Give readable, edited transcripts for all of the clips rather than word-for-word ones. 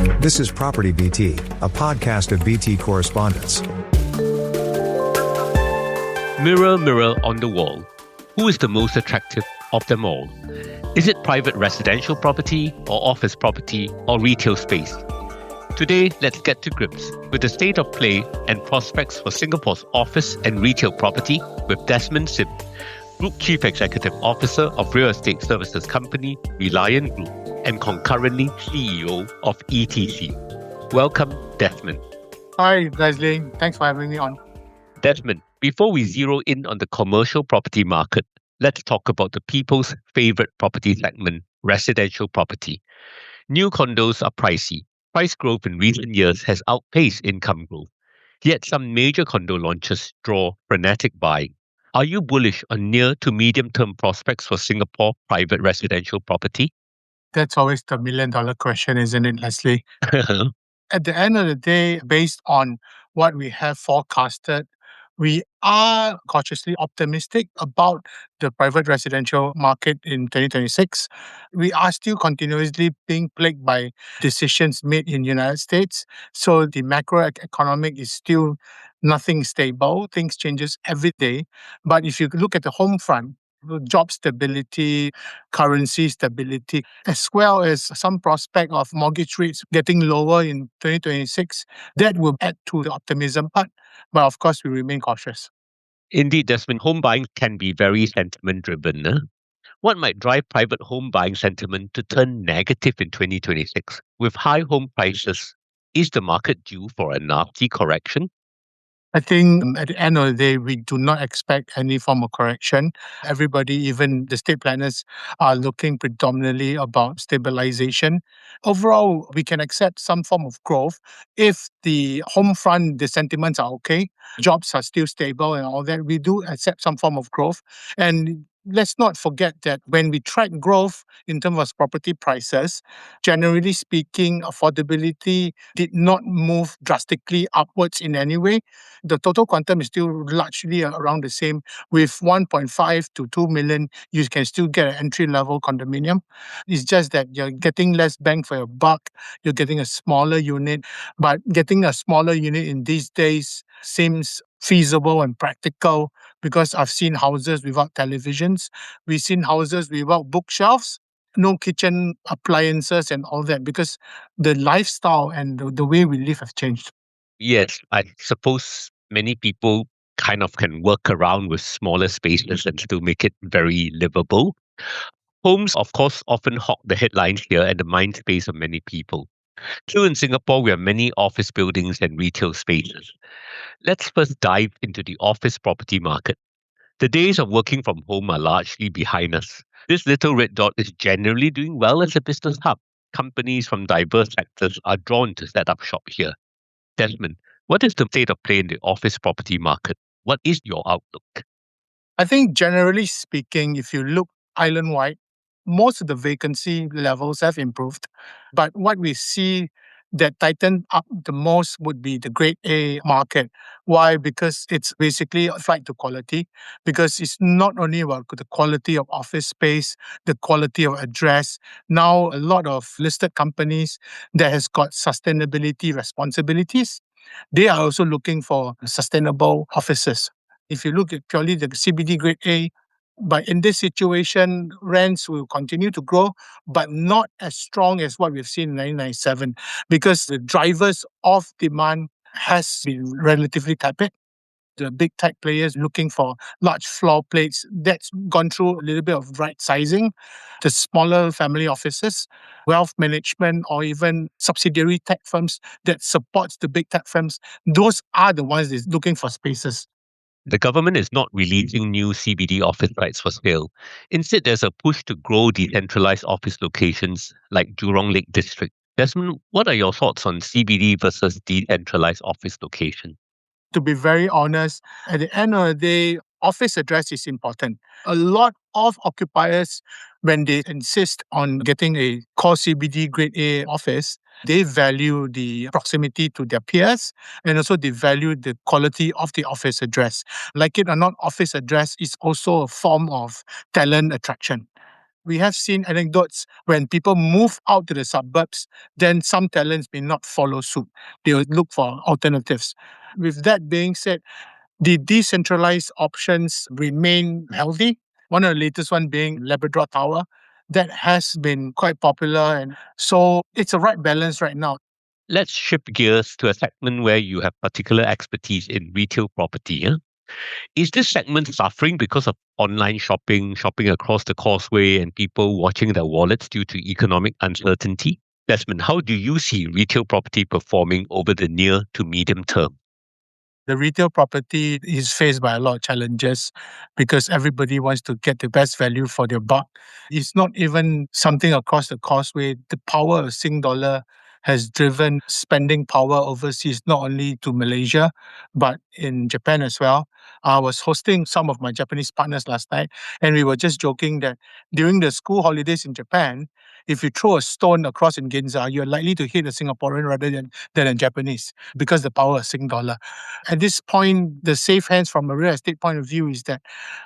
This is PropertyBT, a podcast of BT correspondents. Mirror, mirror on the wall. Who is the most attractive of them all? Is it private residential property or office property or retail space? Today, let's get to grips with the state of play and prospects for Singapore's office and retail property with Desmond Sim, Group Chief Executive Officer of real estate services company Realion Group and concurrently CEO of ETC. Welcome, Desmond. Hi, Leslie. Thanks for having me on. Desmond, before we zero in on the commercial property market, let's talk about the people's favorite property segment, residential property. New condos are pricey. Price growth in recent years has outpaced income growth. Yet some major condo launches draw frenetic buying. Are you bullish on near to medium-term prospects for Singapore private residential property? That's always the million-dollar question, isn't it, Leslie? At the end of the day, based on what we have forecasted, we are cautiously optimistic about the private residential market in 2026. We are still continuously being plagued by decisions made in the United States. So the macroeconomic is still nothing stable. Things changes every day. But if you look at the home front, job stability, currency stability, as well as some prospect of mortgage rates getting lower in 2026, that will add to the optimism part. But of course, we remain cautious. Indeed, Desmond, home buying can be very sentiment-driven. What might drive private home buying sentiment to turn negative in 2026? With high home prices, is the market due for a nasty correction? I think at the end of the day, we do not expect any form of correction. Everybody, even the state planners, are looking predominantly about stabilization. Overall, we can accept some form of growth if the home front, the sentiments are okay, jobs are still stable and all that. We do accept some form of growth. And let's not forget that when we track growth in terms of property prices, generally speaking, affordability did not move drastically upwards in any way. The total quantum is still largely around the same. With 1.5 to 2 million, you can still get an entry-level condominium. It's just that you're getting less bang for your buck. You're getting a smaller unit. But getting a smaller unit in these days seems feasible and practical because I've seen houses without televisions. We've seen houses without bookshelves, no kitchen appliances and all that because the lifestyle and the way we live have changed. Yes, I suppose many people kind of can work around with smaller spaces and still make it very livable. Homes, of course, often hog the headlines here and the mind space of many people. True, in Singapore, we have many office buildings and retail spaces. Let's first dive into the office property market. The days of working from home are largely behind us. This little red dot is generally doing well as a business hub. Companies from diverse sectors are drawn to set up shop here. Desmond, what is the state of play in the office property market? What is your outlook? I think generally speaking, if you look island-wide, most of the vacancy levels have improved. But what we see that tightened up the most would be the grade A market. Why? Because it's basically a flight to quality. Because it's not only about the quality of office space, the quality of address. Now, a lot of listed companies that has got sustainability responsibilities, they are also looking for sustainable offices. If you look at purely the CBD grade A, but in this situation, rents will continue to grow, but not as strong as what we've seen in 1997 because the drivers of demand has been relatively tepid. The big tech players looking for large floor plates, that's gone through a little bit of right sizing. The smaller family offices, wealth management, or even subsidiary tech firms that supports the big tech firms, those are the ones that's looking for spaces. The government is not releasing new CBD office sites for sale. Instead, there's a push to grow decentralized office locations like Jurong Lake District. Desmond, what are your thoughts on CBD versus decentralized office location? To be very honest, at the end of the day, office address is important. A lot of occupiers, when they insist on getting a core CBD grade A office, they value the proximity to their peers and also they value the quality of the office address. Like it or not, office address is also a form of talent attraction. We have seen anecdotes when people move out to the suburbs, then some talents may not follow suit. They will look for alternatives. With that being said, the decentralized options remain healthy. One of the latest one being Labrador Tower. That has been quite popular. And so it's a right balance right now. Let's shift gears to a segment where you have particular expertise in retail property. Is this segment suffering because of online shopping across the causeway, and people watching their wallets due to economic uncertainty? Desmond, how do you see retail property performing over the near to medium term? The retail property is faced by a lot of challenges because everybody wants to get the best value for their buck. It's not even something across the causeway. The power of Sing dollar has driven spending power overseas, not only to Malaysia, but in Japan as well. I was hosting some of my Japanese partners last night, and we were just joking that during the school holidays in Japan, if you throw a stone across in Ginza, you're likely to hit a Singaporean rather than a Japanese because the power of Sing dollar. At this point, the safe hands from a real estate point of view is that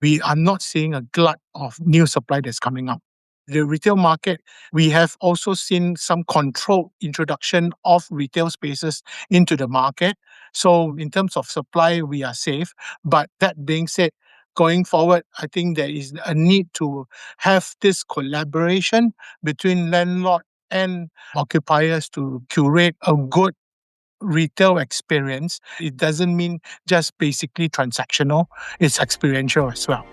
we are not seeing a glut of new supply that's coming up. The retail market, we have also seen some controlled introduction of retail spaces into the market. So in terms of supply, we are safe. But that being said, going forward, I think there is a need to have this collaboration between landlord and occupiers to curate a good retail experience. It doesn't mean just basically transactional, it's experiential as well.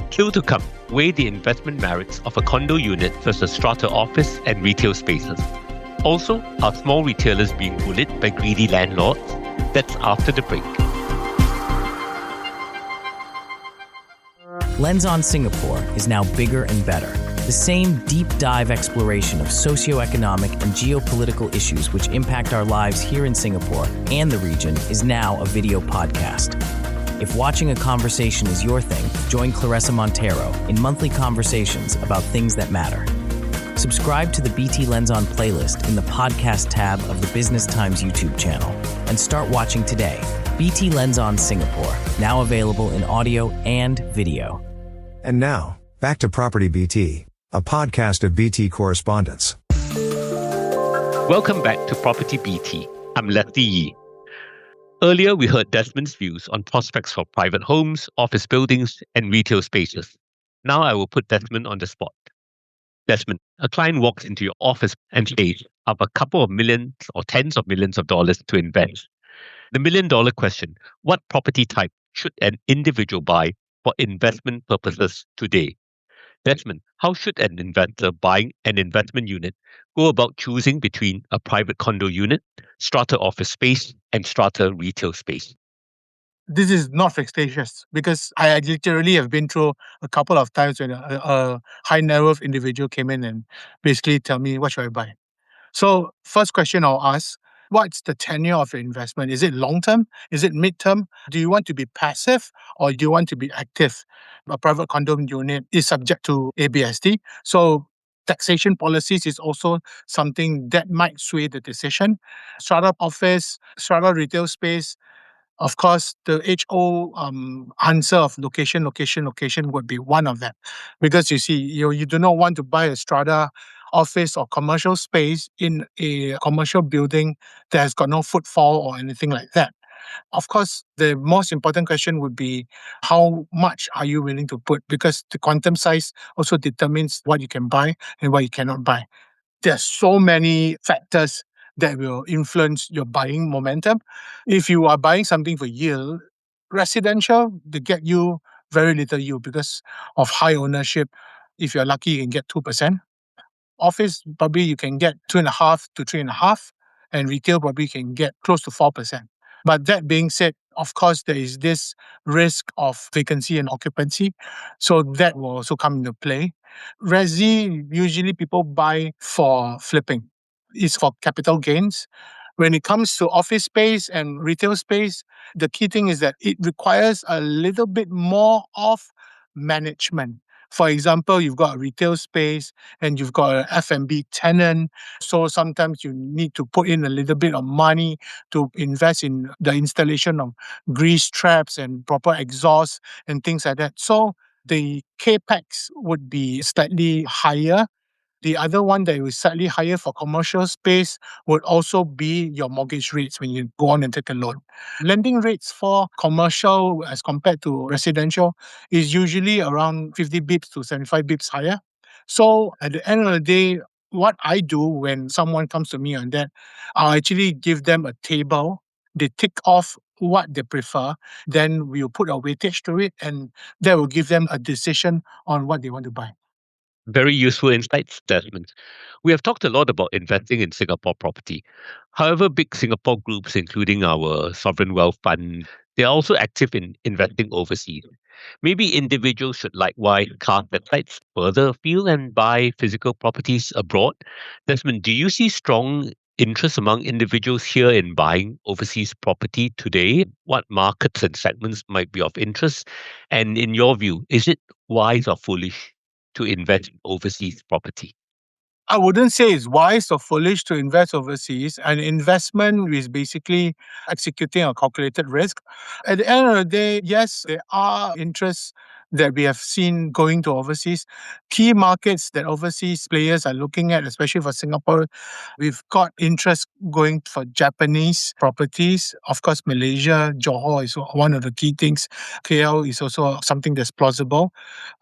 Still to come, weigh the investment merits of a condo unit versus strata office and retail spaces. Also, are small retailers being bullied by greedy landlords? That's after the break. Lens on Singapore is now bigger and better. The same deep dive exploration of socioeconomic and geopolitical issues which impact our lives here in Singapore and the region is now a video podcast. If watching a conversation is your thing, join Clarissa Montero in monthly conversations about things that matter. Subscribe to the BT Lens On playlist in the podcast tab of the Business Times YouTube channel and start watching today. BT Lens On Singapore, now available in audio and video. And now, back to PropertyBT, a podcast of BT correspondents. Welcome back to PropertyBT. I'm Leslie Yee. Earlier, we heard Desmond's views on prospects for private homes, office buildings, and retail spaces. Now I will put Desmond on the spot. Desmond, a client walks into your office and says, I have a couple of millions or tens of millions of dollars to invest. The million-dollar question, what property type should an individual buy for investment purposes today? Desmond, how should an investor buying an investment unit go about choosing between a private condo unit, strata office space, and strata retail space? This is not fictitious because I literally have been through a couple of times when a high net worth individual came in and basically tell me, what should I buy? So first question I'll ask, what's the tenure of your investment? Is it long-term? Is it mid-term? Do you want to be passive or do you want to be active? A private condo unit is subject to ABSD. So taxation policies is also something that might sway the decision. Strata office, strata retail space, of course, the HO answer of location would be one of them. Because you see, you do not want to buy a strata office or commercial space in a commercial building that has got no footfall or anything like that. Of course, the most important question would be how much are you willing to put? Because the quantum size also determines what you can buy and what you cannot buy. There's so many factors that will influence your buying momentum. If you are buying something for yield, residential, they get you very little yield because of high ownership. If you're lucky, you can get 2%. Office, probably you can get 2.5 to 3.5, and retail probably can get close to 4%. But that being said, of course, there is this risk of vacancy and occupancy. So that will also come into play. Resi, usually people buy for flipping. It's for capital gains. When it comes to office space and retail space, the key thing is that it requires a little bit more of management. For example, you've got a retail space and you've got an F&B tenant. So sometimes you need to put in a little bit of money to invest in the installation of grease traps and proper exhaust and things like that. So the capex would be slightly higher. The other one that is slightly higher for commercial space would also be your mortgage rates when you go on and take a loan. Lending rates for commercial as compared to residential is usually around 50 bips to 75 bips higher. So at the end of the day, what I do when someone comes to me on that, I'll actually give them a table. They tick off what they prefer. Then we'll put a weightage to it, and that will give them a decision on what they want to buy. Very useful insights, Desmond. We have talked a lot about investing in Singapore property. However, big Singapore groups, including our sovereign wealth fund, they are also active in investing overseas. Maybe individuals should likewise cast their sights further afield and buy physical properties abroad. Desmond, do you see strong interest among individuals here in buying overseas property today? What markets and segments might be of interest? And in your view, is it wise or foolish to invest in overseas property? I wouldn't say it's wise or foolish to invest overseas. An investment is basically executing a calculated risk. At the end of the day, yes, there are interests that we have seen going to overseas. Key markets that overseas players are looking at, especially for Singapore, we've got interest going for Japanese properties. Of course, Malaysia, Johor is one of the key things. KL is also something that's plausible.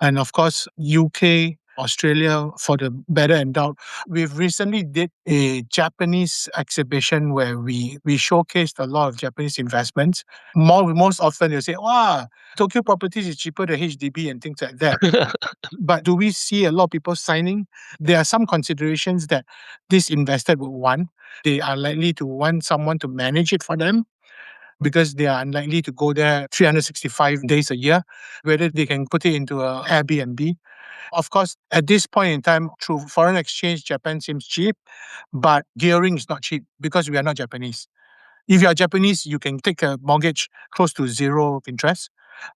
And of course, UK, Australia for the better endowed. We've recently did a Japanese exhibition where we showcased a lot of Japanese investments. Most often you say, wow, Tokyo properties is cheaper than HDB and things like that. But do we see a lot of people signing? There are some considerations that this investor would want. They are likely to want someone to manage it for them because they are unlikely to go there 365 days a year, whether they can put it into a Airbnb. Of course, at this point in time, through foreign exchange, Japan seems cheap, but gearing is not cheap because we are not Japanese. If you are Japanese, you can take a mortgage close to zero interest,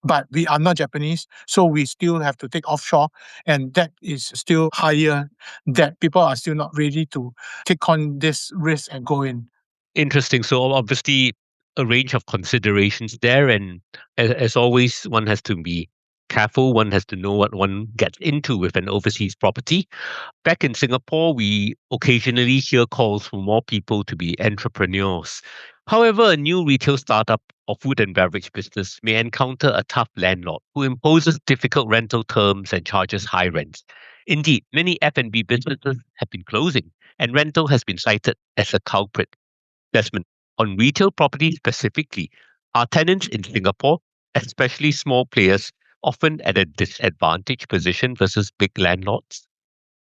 but we are not Japanese, so we still have to take offshore, and that is still higher, that people are still not ready to take on this risk and go in. Interesting. So obviously a range of considerations there, and as always, one has to be careful. One has to know what one gets into with an overseas property. Back in Singapore, we occasionally hear calls for more people to be entrepreneurs. However, a new retail startup or food and beverage business may encounter a tough landlord who imposes difficult rental terms and charges high rents. Indeed, many F&B businesses have been closing, and rental has been cited as a culprit. Desmond, on retail property specifically, are tenants in Singapore, especially small players, often at a disadvantaged position versus big landlords?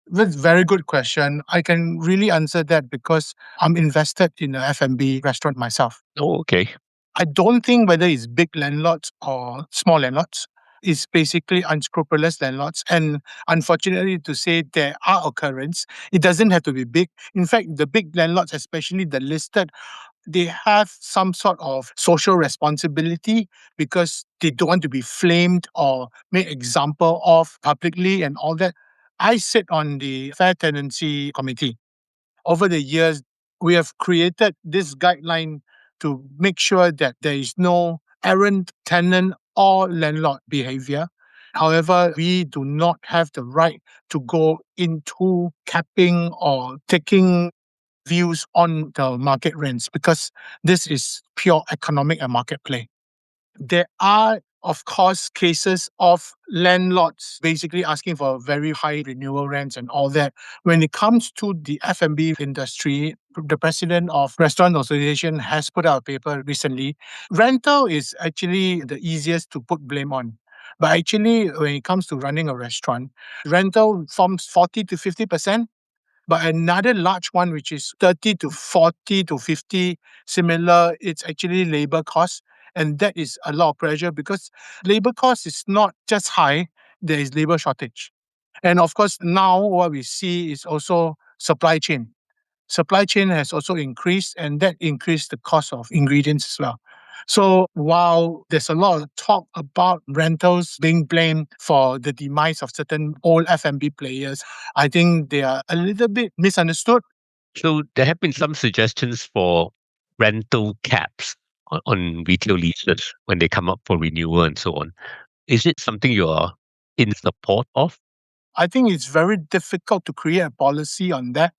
That's a very good question. I can really answer that because I'm invested in a F&B restaurant myself. Oh, okay. I don't think whether it's big landlords or small landlords. It's basically unscrupulous landlords. And unfortunately to say, there are occurrence. It doesn't have to be big. In fact, the big landlords, especially the listed, they have some sort of social responsibility because they don't want to be flamed or made example of publicly and all that. I sit on the Fair Tenancy Committee. Over the years, we have created this guideline to make sure that there is no errant tenant or landlord behavior. However, we do not have the right to go into capping or taking views on the market rents because this is pure economic and market play. There are, of course, cases of landlords basically asking for very high renewal rents and all that. When it comes to the F&B industry, the president of Restaurant Association has put out a paper recently. Rental is actually the easiest to put blame on. But actually, when it comes to running a restaurant, rental forms 40 to 50%. But another large one, which is 30 to 40 to 50, similar, it's actually labor costs. And that is a lot of pressure because labor cost is not just high, there is labor shortage. And of course, now what we see is also supply chain. Supply chain has also increased, and that increased the cost of ingredients as well. So while there's a lot of talk about rentals being blamed for the demise of certain old F&B players, I think they are a little bit misunderstood. So there have been some suggestions for rental caps on retail leases when they come up for renewal and so on. Is it something you're in support of? I think it's very difficult to create a policy on that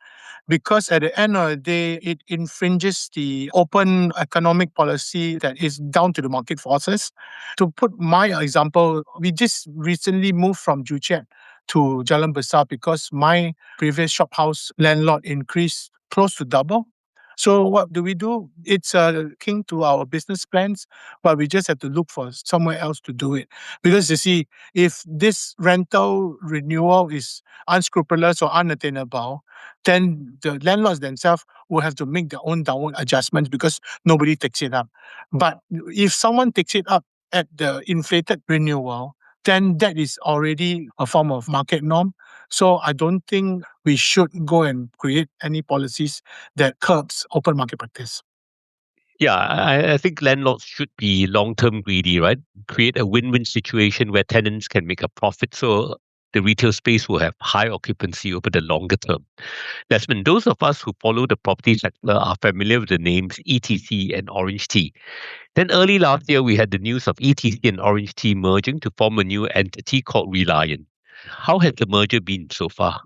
because at the end of the day, it infringes the open economic policy that is down to the market forces. To put my example, we just recently moved from Joo Chiat to Jalan Besar because my previous shop house landlord increased close to double. So what do? It's king to our business plans, but we just have to look for somewhere else to do it. Because you see, if this rental renewal is unscrupulous or unattainable, then the landlords themselves will have to make their own downward adjustments because nobody takes it up. But if someone takes it up at the inflated renewal, then that is already a form of market norm. So I don't think we should go and create any policies that curbs open market practice. Yeah, I think landlords should be long-term greedy, right? Create a win-win situation where tenants can make a profit so the retail space will have high occupancy over the longer term. Desmond, those of us who follow the property sector are familiar with the names ETC and Orange Tea. Then early last year, we had the news of ETC and Orange Tea merging to form a new entity called Realion. How has the merger been so far?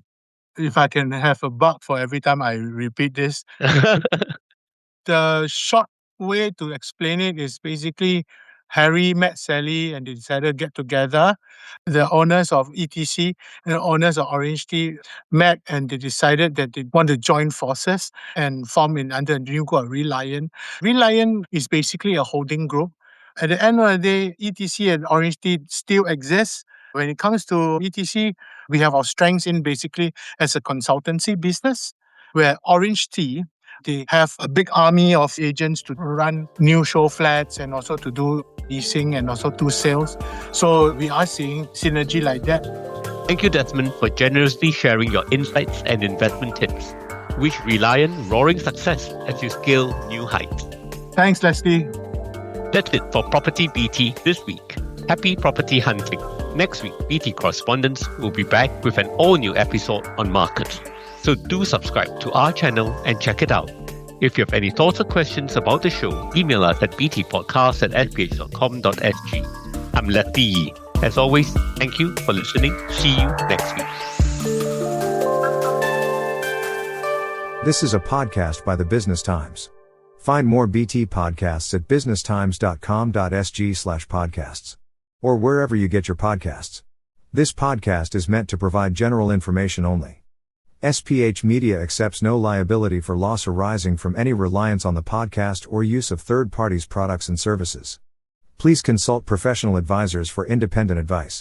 If I can have a buck for every time I repeat this, the short way to explain it is basically Harry met Sally and they decided to get together. The owners of ETC and the owners of Orange Tea met and they decided that they want to join forces and form under a new group, Realion. Realion is basically a holding group. At the end of the day, ETC and Orange Tea still exist. When it comes to ETC, we have our strengths in basically as a consultancy business, where Orange Tea, they have a big army of agents to run new show flats and also to do leasing and also do sales. So we are seeing synergy like that. Thank you, Desmond, for generously sharing your insights and investment tips. Wish Realion roaring success as you scale new heights. Thanks, Leslie. That's it for PropertyBT this week. Happy property hunting. Next week, BT Correspondents will be back with an all-new episode on markets. So do subscribe to our channel and check it out. If you have any thoughts or questions about the show, email us at btpodcast@sph.com.sg. I'm Leslie Yee. As always, thank you for listening. See you next week. This is a podcast by the Business Times. Find more BT podcasts at businesstimes.com.sg/podcasts. Or wherever you get your podcasts. This podcast is meant to provide general information only. SPH Media accepts no liability for loss arising from any reliance on the podcast or use of third parties' products and services. Please consult professional advisors for independent advice.